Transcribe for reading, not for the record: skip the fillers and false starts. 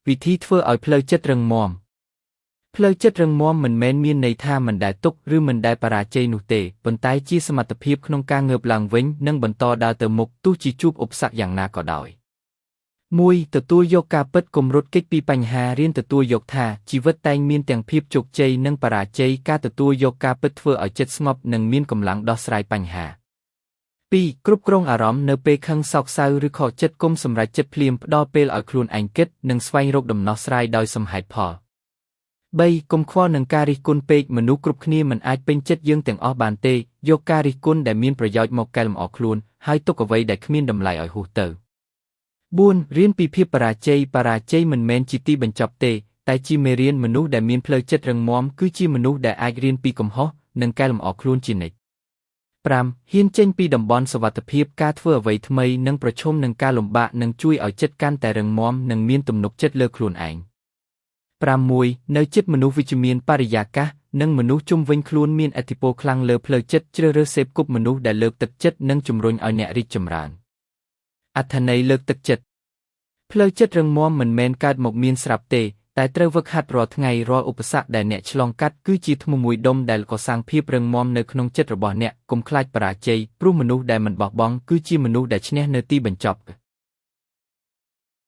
វិធីធ្វើឲ្យផ្លូវចិត្តរឹងមាំផ្លូវចិត្តរឹងមាំមិនមែនមានន័យថាមិនដែលទុកឬមិនដែលបរាជ័យនោះទេប៉ុន្តែជាសមត្ថភាពក្នុងការងើបឡើងវិញនិងបន្តដើរទៅមុខទោះជាជួបឧបសគ្គយ៉ាងណាក៏ដោយ1ទទួលយកការពិតកុំរត់គេចពីបញ្ហារៀនទទួលយកថាជីវិតតែងមានទាំងភាពជោគជ័យនិងបរាជ័យការទទួលយកការពិតធ្វើឲ្យចិត្តស្ងប់និងមានកម្លាំងដោះស្រាយបញ្ហា2គ្រប់គ្រងអារម្មណ៍នៅពេលខឹងសោកសៅឬខកចិត្តកុំសម្រេចចិត្តភ្លាមផ្ដល់ពេលឲ្យខ្លួនឯងគិតនិងស្វែងរកដំណោះស្រាយដោយសមហេតុផល3កុំខ្វល់នឹងការរិះគន់ពេកមនុស្សគ្រប់គ្នាមិនអាចពេញចិត្តយើងទាំងអស់បានទេយកការរិះគន់ដែលមានប្រយោជន៍មកកែលម្អខ្លួនហើយទុកអ្វីដែលគ្មានតម្លៃឲ្យហួសទៅ4រៀនពីភាពបរាជ័យមិនមែនជាទីបញ្ចប់ទេតែជាមេរៀនមនុស្សដែលមានផ្លូវចិត្តរឹងមាំគឺជាមនុស្សដែលអាចរៀនពីកំហុសនិងកែលម្អខ្លួនជានិច្ច5ហ៊ានចេញពីតំបន់សុវត្ថិភាពការធ្វើអ្វីថ្មីនិងប្រឈមនឹងការលំបាកនឹងជួយឲ្យចិត្តកាន់តែរឹងមាំនិងមានទំនុកចិត្តលើខ្លួនឯង6នៅជិតមនុស្សវិជ្ជមានបរិយាកាសនិងមនុស្សជុំវិញខ្លួនមានឥទ្ធិពលខ្លាំងលើផ្លូវចិត្តជ្រើសរើសសេពគប់មនុស្សដែលលើកទឹកចិត្តនិងជំរុញឲ្យអ្នករីកចម្រើនអត្ថន័យលើកទឹកចិត្តផ្លូវចិត្តរឹងមាំមិនមែនកើតមកមានស្រាប់ទេតែត្រូវហ្វឹកហាត់រាល់ថ្ងៃរាល់ឧបសគ្គដែលអ្នកឆ្លងកាត់គឺជាធ្នូមួយដុំដែលកសាងភាពរឹងមាំនៅក្នុងចិត្តរបស់អ្នកកុំខ្លាចបរាជ័យព្រោះមនុស្សដែលមិនបោះបង់គឺជាមនុស្សដែលឈ្នះនៅទីបញ្ចប់